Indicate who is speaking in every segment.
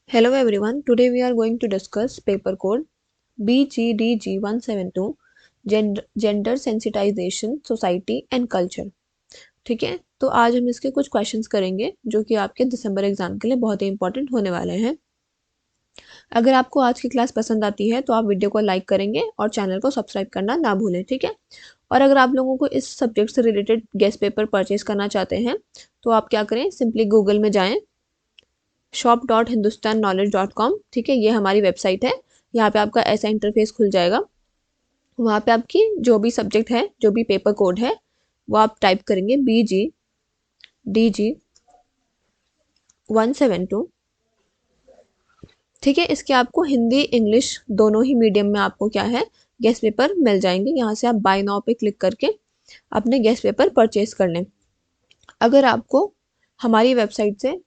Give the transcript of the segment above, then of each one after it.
Speaker 1: Hello everyone, today we are going to discuss paper code BGDG 172 Gender Sensitization Society and Culture। ठीक है, तो आज हम इसके कुछ क्वेश्चंस करेंगे जो कि आपके दिसंबर एग्जाम के लिए बहुत ही इंपॉर्टेंट होने वाले हैं। अगर आपको आज की क्लास पसंद आती है तो आप वीडियो को लाइक करेंगे और चैनल को सब्सक्राइब करना ना भूलें। ठीक है, और अगर आप लोगों को इस सब्जेक्ट से रिलेटेड गेस्ट पेपर परचेज करना चाहते हैं तो आप क्या करें, सिंपली गूगल में जाएं shop.hindustanknowledge.com। ठीक है, ये हमारी वेबसाइट है। यहाँ पे आपका ऐसा इंटरफेस खुल जाएगा। वहाँ पे आपकी जो भी सब्जेक्ट है, जो भी पेपर कोड है, वो आप टाइप करेंगे BGDG 172। ठीक है, इसके आपको हिंदी इंग्लिश दोनों ही मीडियम में आपको क्या है, गेस्ट पेपर मिल जाएंगे। यहाँ से आप बाय नाउ पे क्लिक करके अपने गेस्ट पेपर परचेज कर लें। अगर आपको हमारी वेबसाइट से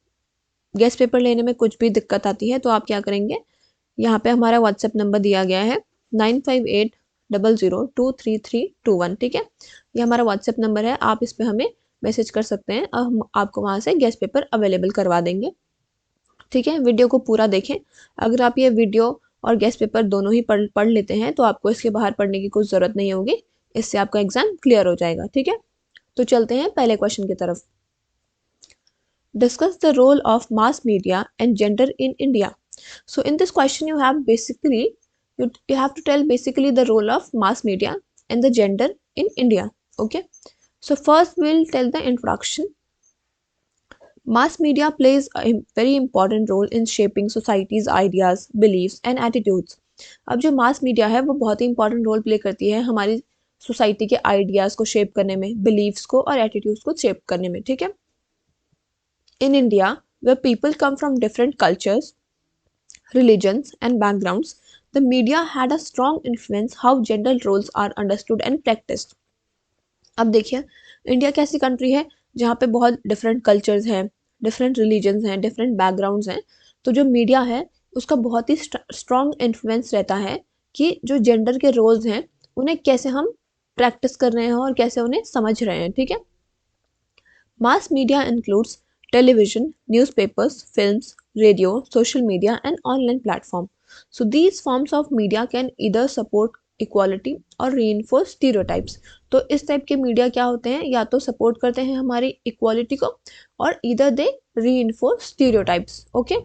Speaker 1: गेस्ट पेपर लेने में कुछ भी दिक्कत आती है तो आप क्या करेंगे, यहाँ पे हमारा व्हाट्सएप नंबर दिया गया है 9580023321। ठीक है, ये हमारा व्हाट्सएप नंबर है, आप इस पे हमें मैसेज कर सकते हैं और हम आपको वहाँ से गेस्ट पेपर अवेलेबल करवा देंगे। ठीक है, वीडियो को पूरा देखें। अगर आप ये वीडियो और गेस्ट पेपर दोनों ही पढ़ लेते हैं तो आपको इसके बाहर पढ़ने की कुछ ज़रूरत नहीं होगी, इससे आपका एग्जाम क्लियर हो जाएगा। ठीक है, तो चलते हैं पहले क्वेश्चन की तरफ। Discuss the role of mass media and gender in India. So in this question you have basically you have to tell basically the role of mass media and the gender in India. Okay, so first we'll tell the introduction. Mass media plays a very important role in shaping society's ideas, beliefs and attitudes. अब जो mass media है वो बहुत ही important role play करती है हमारी society के ideas को शेप करने में, बिलीव्स को और एटीट्यूड्स को शेप करने में। ठीक है, in India, where people come from different cultures, religions, and backgrounds, the media had a strong influence how gender roles are understood and practiced. अब देखिए, इंडिया कैसी कंट्री है जहाँ पे बहुत डिफरेंट कल्चर्स हैं, डिफरेंट रिलीजन्स हैं, डिफरेंट बैकग्राउंड्स हैं। तो जो मीडिया है उसका बहुत ही स्ट्रॉन्ग इन्फ्लुएंस रहता है कि जो जेंडर के रोल्स हैं उन्हें कैसे हम प्रैक्टिस कर रहे हैं और कैसे उन्हें समझ रहे हैं। ठीक है, mass media includes television, newspapers, films, radio, social media, and online platform. So these forms of media can either support equality or reinforce stereotypes. तो इस टाइप के मीडिया क्या होते हैं, या तो सपोर्ट करते हैं हमारी इक्वालिटी को और either they reinforce stereotypes. Okay,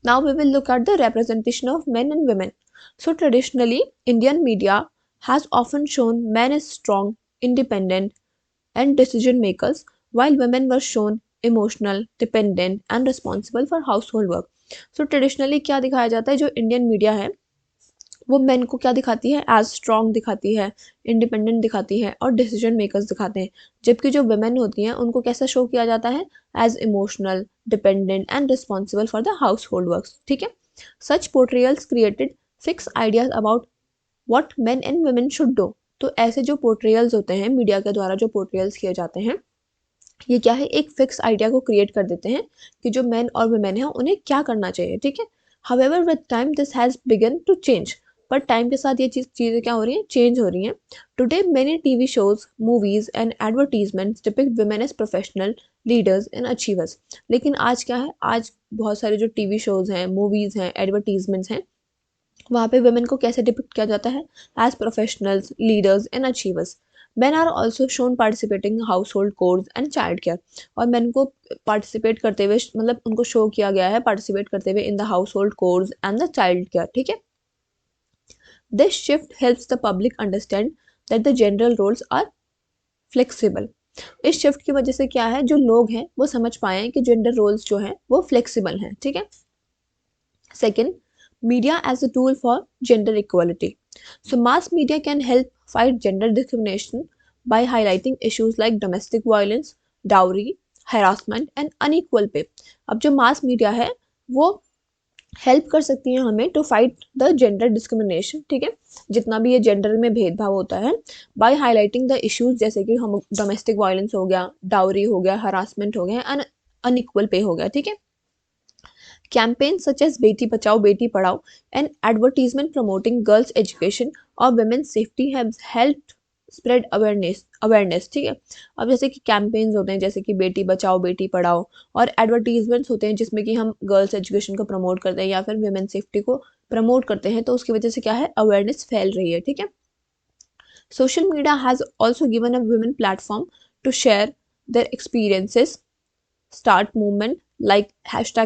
Speaker 1: now we will look at the representation of men and women. So traditionally Indian media has often shown men as strong, independent and decision makers, while women were shown emotional, dependent and responsible for household work. So traditionally क्या दिखाया जाता है, जो Indian media है वो main को क्या दिखाती है, एज स्ट्रॉन्ग दिखाती है, इंडिपेंडेंट दिखाती है और डिसीजन मेकर्स दिखाते हैं। जबकि जो वुमेन होती हैं उनको कैसा शो किया जाता है, as emotional, dependent and responsible for the house होल्ड वर्क्स। ठीक है, such portrayals created fix ideas about what men and women should do. तो ऐसे जो पोर्ट्रियल्स होते हैं, मीडिया के द्वारा जो पोर्ट्रियल्स किए जाते हैं, ये क्या है, एक फिक्स आइडिया को क्रिएट कर देते हैं कि जो मेन और वुमेन है उन्हें क्या करना चाहिए। ठीक है, however with time this has begun to change. पर टाइम के साथ ये चीज़ें क्या हो रही हैं, चेंज हो रही हैं। Today many TV shows, movies and advertisements depict women as professional leaders and achievers. लेकिन आज क्या है, आज बहुत सारे जो टीवी शोज हैं, मूवीज हैं, एडवर्टीजमेंट्स हैं, वहाँ पे वुमेन को कैसे डिपिक्ट किया जाता है, as professionals, leaders and achievers. men are also shown participating household chores and child care. और men को पार्टिसिपेट करते हुए, मतलब उनको शो किया गया है पार्टिसिपेट करते हुए in the house hold chores and the child care. ठीक है, this shift helps the public understand that the gender roles are flexible. इस शिफ्ट की वजह से क्या है, जो लोग हैं वो समझ पाए हैं कि जेंडर रोल्स जो हैं वो फ्लेक्सिबल हैं। ठीक है, second, media as a tool for gender equality. So mass media can help fight gender discrimination by highlighting issues like domestic violence, dowry, harassment and unequal pay. अब जो मास मीडिया है वो हेल्प कर सकती है हमें to fight the gender discrimination. ठीक है, जितना भी ये जेंडर में भेदभाव होता है, बाय हाईलाइटिंग द इश्यूज, जैसे कि हम डोमेस्टिक वायलेंस हो गया, डाउरी हो गया, हरासमेंट हो गया, अनइक्वल पे हो गया। ठीक है, campaigns such as Beti Bachao Beti Padhao and advertisement promoting girls education or women's safety have helped spread awareness, ठीक है। अब जैसे कि कैंपेन्स होते हैं जैसे कि बेटी बचाओ बेटी पढ़ाओ, और एडवर्टीजमेंट्स होते हैं जिसमें कि हम गर्ल्स एजुकेशन को प्रमोट करते हैं या फिर वुमेन सेफ्टी को प्रमोट करते हैं, तो उसकी वजह से क्या है, अवेयरनेस फैल रही है, ठीक है। Social media has also given a women platform to share their experiences, start movement like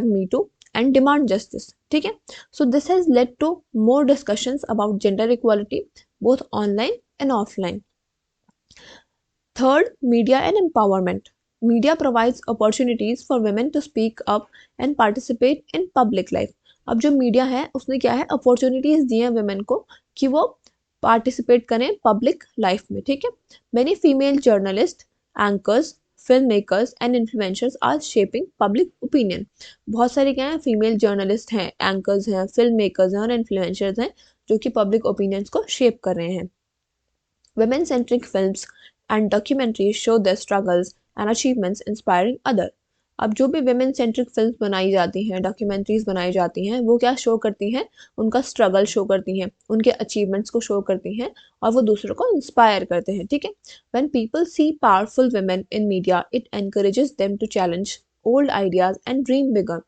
Speaker 1: #MeToo and demand justice, ठीक है। So this has led to more discussions about gender equality both online and offline. Third, media and empowerment. Media provides opportunities for women to speak up and participate in public life. अब जो media है उसने क्या है, opportunities दी हैं women को कि वो पार्टिसिपेट करें पब्लिक लाइफ में, ठीक है। Many female journalist, anchors, film makers and influencers are shaping public opinion. बहुत सारे क्या हैं, फीमेल जर्नलिस्ट हैं, एंकर्स हैं, फिल्म मेकर्स हैं और इन्फ्लुएंसर्स हैं जो कि पब्लिक ओपिनियंस को शेप कर रहे हैं। Women centric films and documentaries show their struggles and achievements inspiring other. अब जो भी वुमेन सेंट्रिक फिल्म्स बनाई जाती हैं, डॉक्यूमेंट्रीज बनाई जाती हैं, वो क्या शो करती हैं, उनका स्ट्रगल शो करती हैं, उनके अचीवमेंट्स को शो करती हैं और वो दूसरों को इंस्पायर करते हैं, ठीक है। When people see powerful women in media it encourages them to challenge old ideas and dream bigger.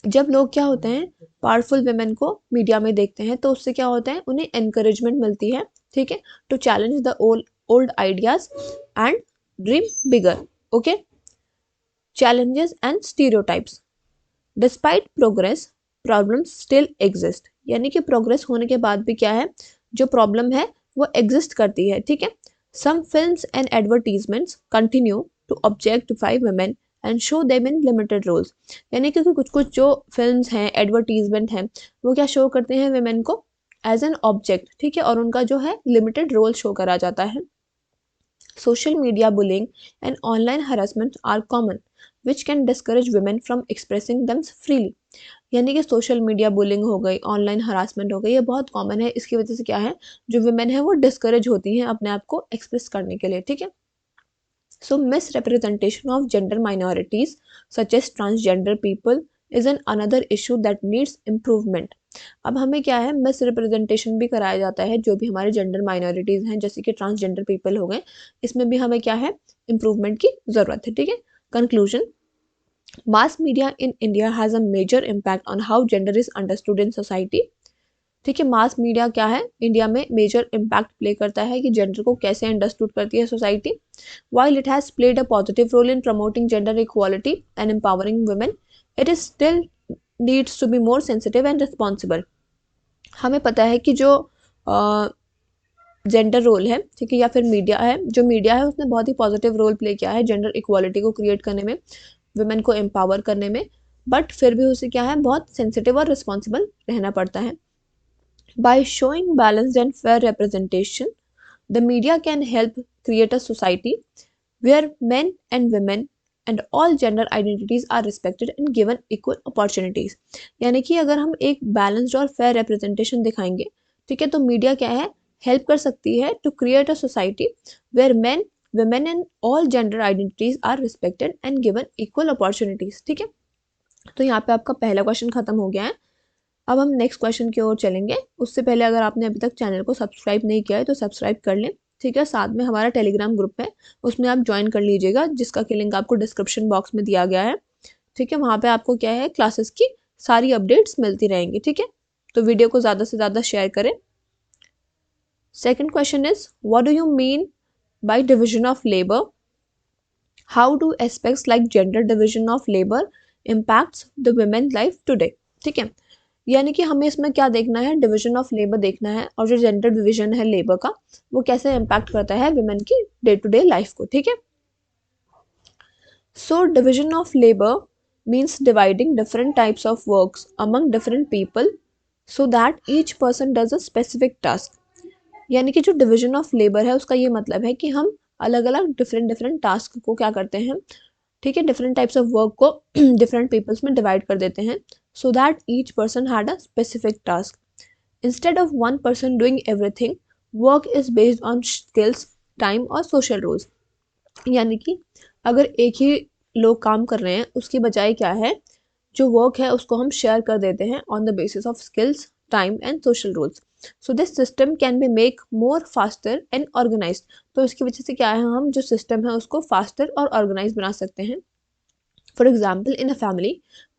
Speaker 1: जब लोग क्या होते हैं, पावरफुल वुमेन को मीडिया में देखते हैं तो उससे क्या होता है, उन्हें एनकरेजमेंट मिलती है, ठीक है, to challenge the old ideas and dream bigger, okay. Challenges and stereotypes. Despite progress, problems still exist. यानी कि प्रोग्रेस होने के बाद भी क्या है, जो प्रॉब्लम है वो एग्जिस्ट करती है, ठीक है। Some films and advertisements continue to objectify women and show them in limited roles. यानी कि कुछ कुछ जो फिल्म्स हैं, एडवर्टीजमेंट हैं, वो क्या शो करते हैं women को एज एन ऑब्जेक्ट, ठीक है, और उनका जो है लिमिटेड रोल शो करा जाता है। Social media bullying and online harassment are common, which can discourage women from expressing them freely. यानी कि सोशल मीडिया बुलिंग हो गई, ऑनलाइन हरासमेंट हो गई, ये बहुत कॉमन है। इसकी वजह से क्या है, जो वुमेन है वो डिस्करेज होती हैं अपने आप को एक्सप्रेस करने के लिए, ठीक है। So misrepresentation of gender minorities such as transgender people is an another issue that needs improvement. अब हमें क्या है, मिस रिप्रेजेंटेशन भी कराया जाता है जो भी हमारे जेंडर माइनॉरिटीज़ हैं, जैसे कि ट्रांसजेंडर पीपल हो गए, इसमें भी हमें क्या है, इम्प्रूवमेंट की ज़रूरत है, ठीक है। Conclusion, mass media in India has a major impact on how gender is understood in society, ठीक है। मास मीडिया क्या है, इंडिया में मेजर इम्पैक्ट प्ले करता है कि जेंडर को कैसे अंडरस्टूड करती है society. While it has played a positive role in promoting gender equality and empowering women, it is still needs to be more sensitive and responsible. हमें पता है कि जो जेंडर रोल है, ठीक है, या फिर मीडिया है, जो मीडिया है उसने बहुत ही पॉजिटिव रोल प्ले किया है जेंडर इक्वालिटी को क्रिएट करने में, वुमेन को एम्पावर करने में, बट फिर भी उसे क्या है, बहुत सेंसिटिव और रिस्पॉन्सिबल रहना पड़ता है। By showing balanced and fair representation, the media can help create a society where men and women and all gender identities are respected and given equal opportunities. यानी कि अगर हम एक बैलेंस्ड और फेयर रिप्रेजेंटेशन दिखाएंगे, ठीक है, तो मीडिया क्या है, हेल्प कर सकती है to create a society where men women and all gender identities are respected and given equal opportunities, ठीक है। तो यहाँ पे आपका पहला क्वेश्चन खत्म हो गया है। अब हम नेक्स्ट क्वेश्चन की ओर चलेंगे। उससे पहले अगर आपने अभी तक चैनल को सब्सक्राइब नहीं किया है तो सब्सक्राइब कर लें, ठीक है। साथ में हमारा टेलीग्राम ग्रुप है, उसमें आप ज्वाइन कर लीजिएगा, जिसका कि लिंक आपको डिस्क्रिप्शन बॉक्स में दिया गया है, ठीक है। वहाँ पे आपको क्या है, क्लासेस की सारी अपडेट्स मिलती रहेंगी, ठीक है। तो वीडियो को ज़्यादा से ज़्यादा शेयर करें। Second question is, what do you mean by division of labour? How do aspects like gender division of labour impacts the women life today, ठीक है। यानी कि हमें इसमें क्या देखना है, डिवीजन ऑफ लेबर देखना है, और जो जेंडर डिवीजन है लेबर का, वो कैसे इम्पैक्ट करता है वुमेन की डे टू डे लाइफ को, ठीक है। So division of labour means dividing different types of works among different people so that each person does a specific task. यानी कि जो डिवीजन ऑफ लेबर है उसका ये मतलब है कि हम अलग अलग डिफरेंट टास्क को क्या करते हैं, ठीक है, डिफरेंट टाइप्स ऑफ वर्क को डिफरेंट पीपल्स में डिवाइड कर देते हैं, so that each person had a specific task. Instead of one person doing everything, work is based on skills, time और social roles. यानी कि अगर एक ही लोग काम कर रहे हैं, उसकी बजाय क्या है, जो वर्क है उसको हम शेयर कर देते हैं on the basis of skills, time and social roles. So this system can be make more faster and organise. तो इसकी वजह से क्या है, हम जो सिस्टम है उसको फास्टर और ऑर्गेनाइज बना सकते हैं। For example, in a family,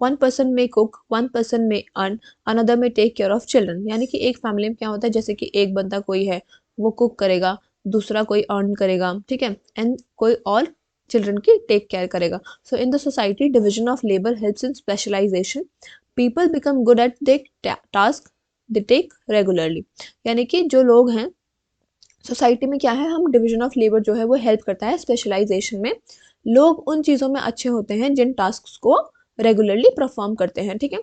Speaker 1: one person may cook, one person may earn, another may take care of children। यानी कि एक फैमिली में क्या होता है, जैसे कि एक बंदा कोई है वो कुक करेगा, दूसरा कोई अर्न करेगा, ठीक है, एंड कोई और चिल्ड्रन की टेक केयर करेगा। So in the society division of labour helps in specialisation. People become good at they task they take regularly. यानी कि जो लोग हैं सोसाइटी में क्या है, हम डिवीजन ऑफ लेबर जो है वो हेल्प करता है स्पेशलाइजेशन में। लोग उन चीज़ों में अच्छे होते हैं जिन टास्क को रेगुलरली परफॉर्म करते हैं, ठीक है।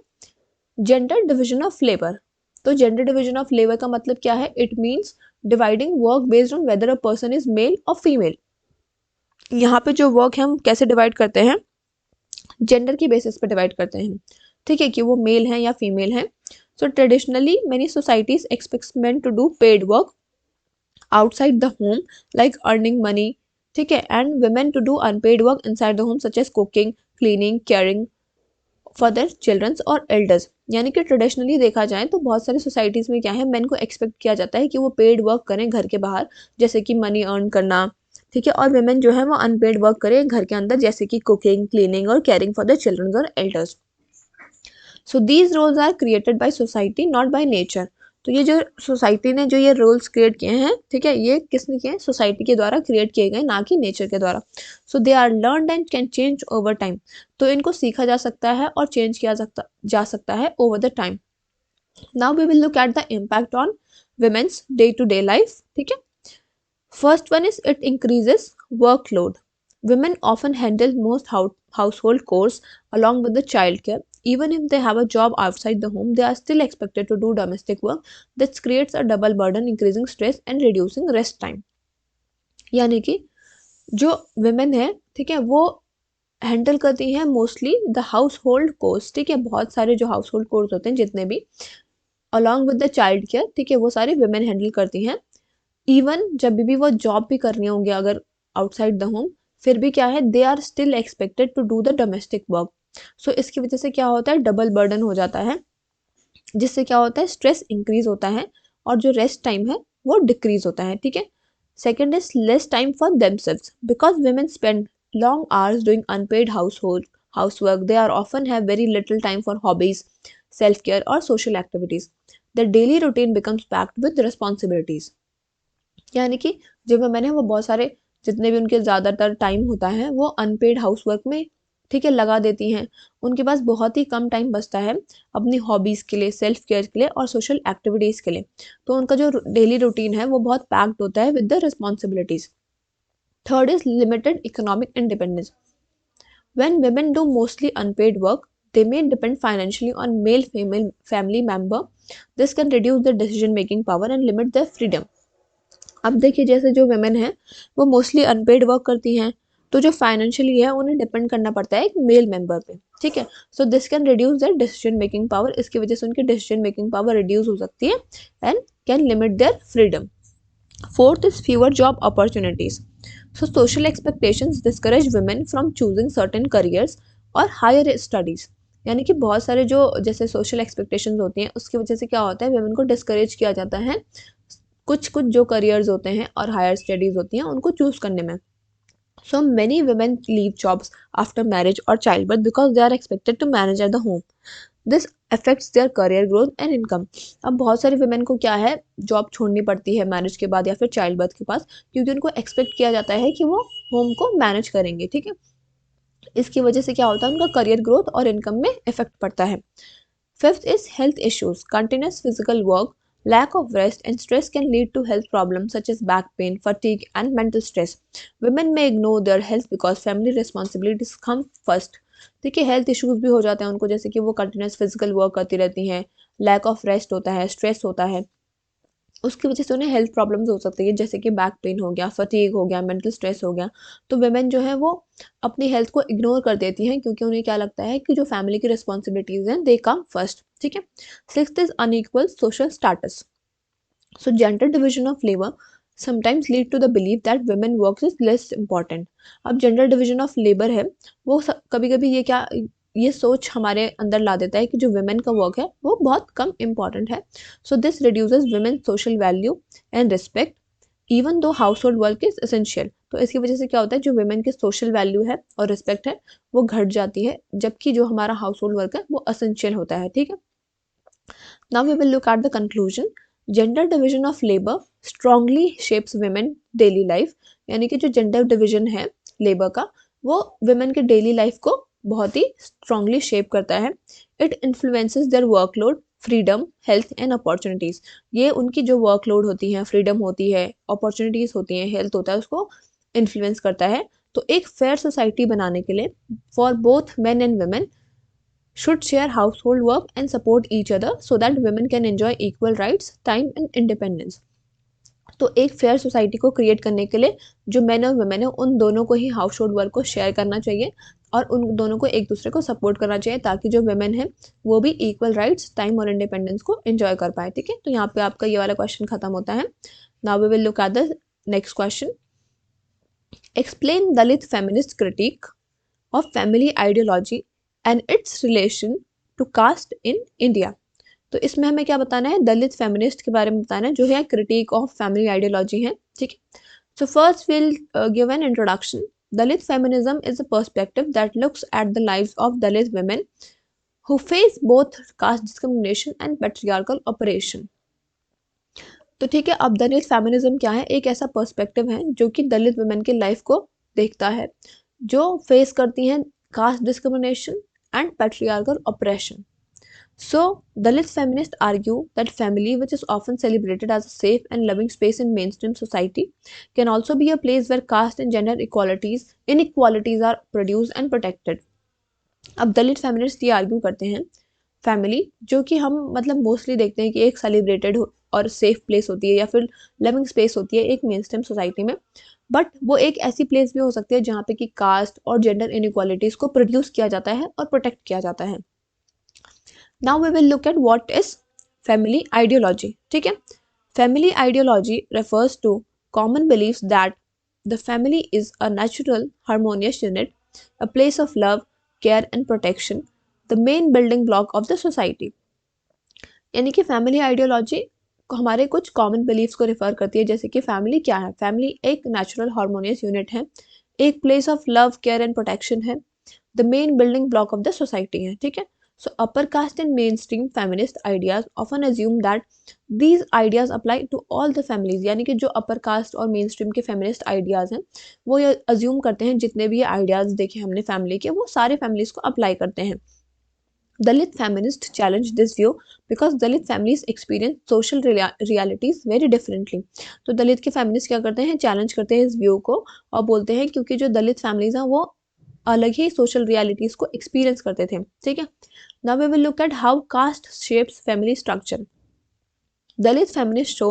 Speaker 1: Gender division of labour. तो जेंडर डिवीजन ऑफ लेबर का मतलब क्या है, it means dividing work based on whether a person is male और फीमेल। यहाँ पे जो वर्क है हम कैसे डिवाइड करते हैं, जेंडर की बेसिस पे डिवाइड करते हैं, ठीक है, कि वो मेल है या फीमेल है। So traditionally many societies expect men to do paid work outside the home like earning money, ठीक है, and women to do unpaid work inside the home such as cooking, cleaning, caring for their children और elders। यानी कि traditionally देखा जाए तो बहुत सारी सोसाइटीज़ में क्या है, मेन को एक्सपेक्ट किया जाता है कि वो पेड वर्क करें घर के बाहर, जैसे कि मनी अर्न करना, ठीक है, और वेमेन जो है वो अनपेड वर्क करें घर के अंदर, जैसे कि कुकिंग, क्लीनिंग और केयरिंग फॉर द चिल्ड्रन और elders. So these roles are created by society not by nature. तो ये जो सोसाइटी ने जो ये रोल्स क्रिएट किए हैं, ठीक है, ये किसने किए हैं, सोसाइटी के द्वारा क्रिएट किए गए, ना कि नेचर के द्वारा। So they are learned and can change over time. तो इनको सीखा जा सकता है और चेंज किया जा सकता है over the time. Now we will look at the impact on women's day to day life, ठीक है। First one is it increases workload. Women often handle most household chores along with the childcare. Even if they have a job outside the home, they are still expected to do domestic work. This creates a double burden, increasing stress and reducing rest time. यानी कि जो women है, ठीक है, वो handle करती हैं mostly the house hold course, ठीक है, बहुत सारे जो हाउस होल्ड कोर्स होते हैं जितने भी, along with the child care, ठीक है, वो सारे women हैंडल करती हैं। इवन जब भी वो जॉब भी करनी होंगी अगर आउटसाइड द होम, फिर भी क्या है, they are still expected to do the domestic work. So इसकी वजह से क्या होता है, डबल बर्डन हो जाता है, जिससे क्या होता है, स्ट्रेस इंक्रीज होता है और जो रेस्ट टाइम है वो डिक्रीज होता है, ठीक है। Second is less time for themselves because women spend long hours doing unpaid housework. They are often have very little time for hobbies, self care or social activities. The daily routine becomes packed with responsibilities। यानी कि जो women है वो बहुत सारे जितने भी उनके ज़्यादातर टाइम होता है वो अनपेड हाउस वर्क में, ठीक है, लगा देती हैं। उनके पास बहुत ही कम टाइम बचता है अपनी हॉबीज़ के लिए, सेल्फ केयर के लिए और सोशल एक्टिविटीज़ के लिए। तो उनका जो डेली रूटीन है वो बहुत पैक्ड होता है with the responsibilities. Third is limited economic independence. When women do mostly unpaid work, they may depend financially on male female family member. This can reduce their decision making power and limit their freedom। अब देखिए जैसे जो women है वो mostly unpaid work करती हैं, तो जो फाइनेंशियली है उन्हें डिपेंड करना पड़ता है एक मेल मेंबर पे, ठीक है। So this can reduce there decision making power. इसकी वजह से उनकी डिसीजन मेकिंग पावर रिड्यूस हो सकती है and can limit their freedom. Fourth is fewer job opportunities. So social expectations discourage women from choosing certain careers और higher studies. यानी कि बहुत सारे जो जैसे सोशल एक्सपेक्टेशंस होती हैं उसकी वजह से क्या होता है, वुमेन को डिस्करेज किया जाता है कुछ कुछ जो करियर्स होते हैं और हायर स्टडीज़ होती हैं उनको चूज़ करने में। So many women leave jobs after marriage और child birth because they are expected to manage at the home. This affects their career growth and income. अब बहुत सारी वुमेन को क्या है, जॉब छोड़नी पड़ती है मैरिज के बाद या फिर चाइल्ड बर्थ के पास, क्योंकि उनको एक्सपेक्ट किया जाता है कि वो होम को मैनेज करेंगे, ठीक है। इसकी वजह से क्या होता है, उनका करियर ग्रोथ और इनकम में इफेक्ट पड़ता है। Fifth is health issues. Continuous physical work, lack of rest, and stress can lead to health problems such as back pain, fatigue, and mental stress. Women may ignore their health because family responsibilities come first. देखिए health issues भी हो जाते हैं उनको, जैसे कि वो continuous physical work करती रहती हैं, लैक ऑफ रेस्ट होता है, स्ट्रेस होता है, उसकी वजह से उन्हें हेल्थ प्रॉब्लम्स हो सकती है, जैसे कि बैक पेन हो गया, फटीग हो गया, मेंटल स्ट्रेस हो गया। तो वुमेन जो है वो अपनी हेल्थ को इग्नोर कर देती हैं क्योंकि उन्हें क्या लगता है कि जो फैमिली की रिस्पॉन्सिबिलिटीज़ हैं दे कम फर्स्ट, ठीक है। Sixth is unequal social status. So gender division of labour sometimes lead to the believe that women work is less important. अब जेंडर डिविजन ऑफ लेबर है वो कभी कभी ये क्या ये सोच हमारे अंदर ला देता है कि जो वुमेन का वर्क है वो बहुत कम इम्पॉर्टेंट है. So this reduces women social value and respect even though house hold work is essential. तो इसकी वजह से क्या होता है, जो वुमेन की सोशल वैल्यू है और रिस्पेक्ट है वो घट जाती है, जबकि जो हमारा हाउस होल्ड वर्क है वो एसेंशियल होता है. ठीक है. Now we will look at the conclusion. Gender division of labour strongly shapes women daily life. यानी कि जो जेंडर डिवीजन है लेबर का वो वुमेन के डेली लाइफ को बहुत ही स्ट्रांगली शेप करता है. It influences their workload, freedom, health and opportunities. ये उनकी जो वर्कलोड होती है, फ्रीडम होती है, अपॉर्चुनिटीज़ होती हैं, हेल्थ होता है, उसको इन्फ्लुएंस करता है. तो एक फेयर सोसाइटी बनाने के लिए for both men and women should share household work and support each other so that women can enjoy equal rights, time and independence. तो एक फेयर सोसाइटी को क्रिएट करने के लिए जो मैन और वुमेन है उन दोनों को ही हाउस होल्ड वर्क को शेयर करना चाहिए और उन दोनों को एक दूसरे को सपोर्ट करना चाहिए ताकि जो वुमेन है वो भी इक्वल राइट्स, टाइम और इंडिपेंडेंस को एंजॉय कर पाए. ठीक है. तो यहाँ पे आपका ये वाला क्वेश्चन खत्म होता है. Now we will look at the next question. Explain Dalit feminist critique of family ideology and its relation to caste in India. तो इसमें हमें क्या बताना है, दलित फेमिनिस्ट के बारे में बताना है जो है क्रिटिक ऑफ फैमिली आइडियोलॉजी है. ठीक है. So first will give an introduction. Dalit feminism is a perspective that looks at the lives of Dalit women who face both caste discrimination and patriarchal oppression. तो ठीक है, अब दलित फेमिनिज्म क्या है, एक ऐसा पर्सपेक्टिव है जो कि दलित वुमेन की लाइफ को देखता है जो फेस करती हैं caste discrimination and patriarchal operation. So, Dalit feminists argue that family, which is often celebrated as a safe and loving space in mainstream society, can also be a place where caste and gender inequalities are produced and protected. अब दलित feminist ये argue करते हैं family जो कि हम मतलब mostly देखते हैं कि एक सेलिब्रेटेड और सेफ प्लेस होती है या फिर लिविंग स्पेस होती है एक मेन स्ट्रीम सोसाइटी में, बट वो एक ऐसी प्लेस भी हो सकती है जहाँ पे कि कास्ट और जेंडर इनइक्वालिटीज़ को प्रोड्यूस किया जाता है और प्रोटेक्ट किया जाता है. Now we will look at what is family ideology. ठीक है. Family ideology refers to common beliefs that the family is a natural harmonious unit, a place of love, care and protection, the main building block of the society. यानी कि family ideology हमारे कुछ common beliefs को refer करती है, जैसे कि family क्या है, फैमिली एक नेचुरल हार्मोनियस यूनिट है, एक place of love, care and protection है, the main building block of the society है. ठीक है. So upper caste and mainstream feminist ideas often assume that these ideas apply to all the families. यानी कि जो upper caste और mainstream के feminist ideas हैं वो ये assume करते हैं जितने भी ideas देखे हमने family के वो सारे families को apply करते हैं. Dalit feminists challenge this view because Dalit families experience social realities very differently. तो दलित के feminists क्या करते हैं, challenge करते हैं इस view को और बोलते हैं क्योंकि जो दलित families हैं वो अलग ही सोशल रियलिटीज को एक्सपीरियंस करते थे. ठीक है. Now we will look at how caste shapes family structure. Dalit feminist show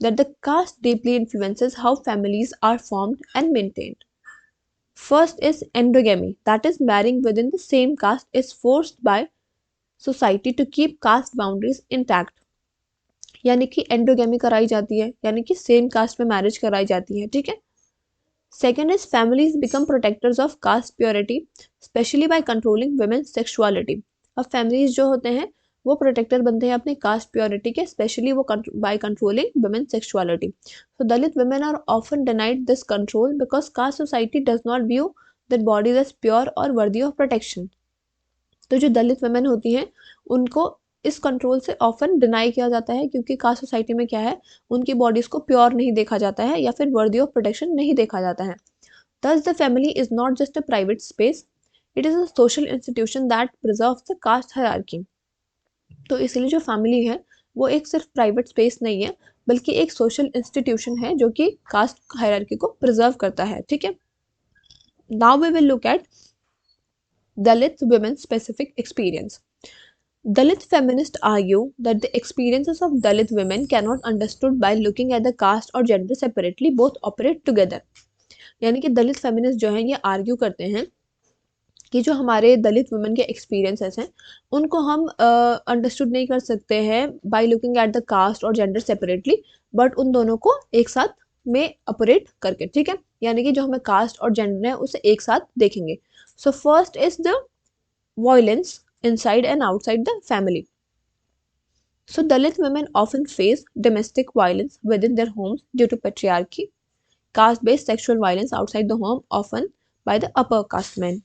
Speaker 1: that the caste deeply influences how families are formed and maintained. First is endogamy, that is marrying within the same caste is forced by society to keep caste boundaries intact. यानी कि endogamy कराई जाती है, यानी कि same caste में marriage कराई जाती है. ठीक है. Second is families become protectors of caste purity, especially by controlling women's sexuality. अब families जो होते हैं वो protector बनते हैं अपनी caste purity के, especially वो by controlling women's sexuality. So Dalit women are often denied this control because caste society does not view their bodies as pure or worthy of protection. तो जो दलित women होती हैं उनको इस कंट्रोल से often deny किया जाता है क्योंकि कास्ट सोसाइटी में क्या है, उनकी बॉडीज को प्योर नहीं देखा जाता है या फिर वर्दी ऑफ प्रोटेक्शन नहीं देखा जाता है. Thus the family is not just a private space, it is a social institution that preserves the caste hierarchy. तो इसलिए जो फैमिली है वो एक सिर्फ प्राइवेट स्पेस नहीं है बल्कि एक सोशल इंस्टीट्यूशन है जो कि कास्ट हायरार्की को प्रिजर्व करता है. ठीक है. Now we will look at Dalit women specific experience. Dalit feminists argue that the experiences of Dalit women cannot understood by looking at the caste or gender separately, both operate together. यानी कि दलित feminist जो हैं ये argue करते हैं कि जो हमारे दलित वुमेन के एक्सपीरियंसेस हैं उनको हम अंडरस्टूड नहीं कर सकते हैं by looking at the caste और जेंडर सेपरेटली, बट उन दोनों को एक साथ में ऑपरेट करके. ठीक है. यानी कि जो हमें कास्ट और जेंडर है उसे एक साथ देखेंगे. So first is the violence inside and outside the family. So Dalit women often face domestic violence within their homes due to patriarchy, caste-based sexual violence outside the home often by the upper caste men.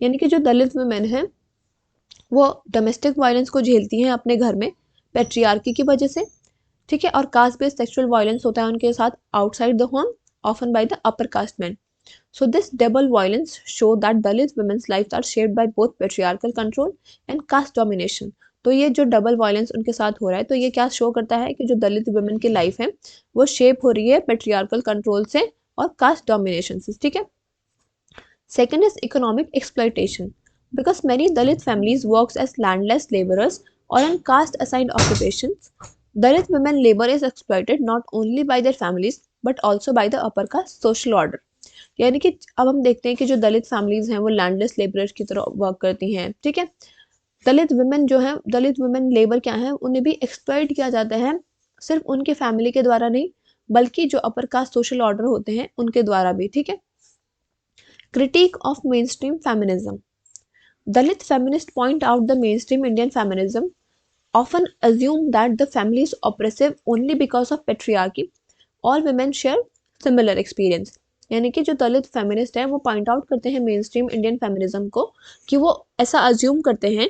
Speaker 1: यानी कि जो दलित women हैं वो domestic violence को झेलती हैं अपने घर में पेट्रियार्की की वजह से, ठीक है, और कास्ट बेस्ड सेक्सुअल वायलेंस होता है उनके साथ outside the home often by the upper caste men. So this double violence show that Dalit women's lives are shaped by both patriarchal control and caste domination. तो ये जो double violence उनके साथ हो रहा है तो ये क्या शो करता है कि जो दलित वुमेन की लाइफ है वो शेप हो रही है पेट्रियार्कल कंट्रोल से और कास्ट डोमिनेशन से, ठीक है. Second is economic exploitation. Because many Dalit families works as landless laborers or in caste assigned occupations, Dalit women labor is exploited not only by their families but also by the upper caste social order. यानी कि अब हम देखते हैं कि जो दलित families हैं वो लैंडलेस लेबरर्स की तरह वर्क करती हैं, ठीक है. दलित वुमेन जो है, दलित वुमेन लेबर क्या है, उन्हें भी एक्सप्लॉइट किया जाता है, सिर्फ उनके फैमिली के द्वारा नहीं बल्कि जो अपर कास्ट सोशल ऑर्डर होते हैं उनके द्वारा भी, ठीक है. Critic of main stream feminism. Dalit feminists point out the mainstream Indian feminism often assume that the family is oppressive only because of patriarchy. All women share similar experience. यानी कि जो दलित फेमिनिस्ट है वो पॉइंट आउट करते हैं main stream Indian feminism को कि वो ऐसा अज्यूम करते हैं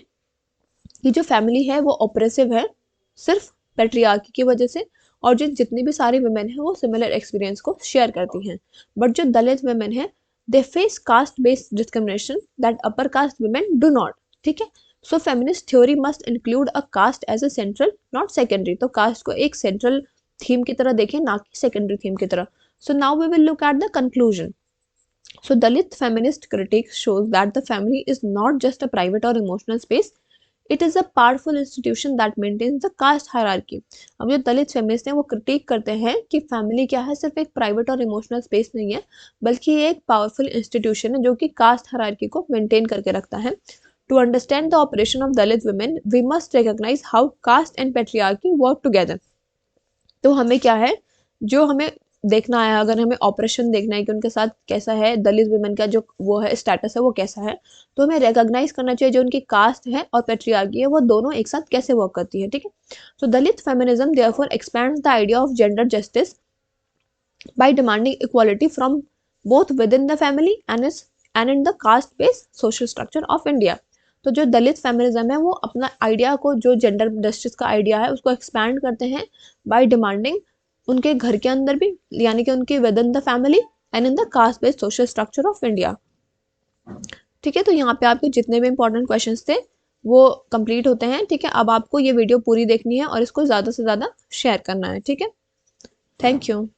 Speaker 1: कि जो फैमिली है वो ऑपरेसिव है सिर्फ पेट्रियार्की की वजह से और जो जितनी भी सारी वुमेन है वो सिमिलर एक्सपीरियंस को शेयर करती हैं. बट जो दलित वुमेन है they face caste based discrimination that upper caste women do not, ठीक है. So feminist theory must include a caste as a central not secondary. तो caste को एक central theme की तरह देखें ना कि secondary theme की तरह. So now we will look at the conclusion. So Dalit feminist critique shows that the family is not just a private or emotional space. It is a powerful institution that maintains the caste hierarchy. अब जो दलित feminist हैं वो critic करते हैं कि family क्या है, सिर्फ एक प्राइवेट और इमोशनल स्पेस नहीं है बल्कि ये एक पावरफुल इंस्टीट्यूशन है जो कि कास्ट हायरार्की को मेंटेन करके रखता है. To understand the operation of Dalit women we must recognise how caste and patriarchy work together. तो हमें क्या है, जो हमें देखना है, अगर हमें ऑपरेशन देखना है कि उनके साथ कैसा है दलित वुमेन का जो वो है स्टेटस है वो कैसा है, तो हमें रिकॉग्नाइज करना चाहिए जो उनकी कास्ट है और पेट्रियार्की है वो दोनों एक साथ कैसे वर्क करती है, ठीक है. तो Dalit feminism therefore expands the idea of gender justice by demanding equality from both within the family and in the caste based social structure of India. तो जो दलित फेमिनिज्म है वो अपना आइडिया को, जो जेंडर जस्टिस का आइडिया है उसको एक्सपैंड करते हैं बाय डिमांडिंग उनके घर के अंदर भी, यानी कि उनके with in the family and in the caste based social structure of India, ठीक है. तो यहाँ पे आपके जितने भी इंपॉर्टेंट क्वेश्चंस थे वो कंप्लीट होते हैं, ठीक है. अब आपको ये वीडियो पूरी देखनी है और इसको ज़्यादा से ज़्यादा शेयर करना है, ठीक है. Thank you.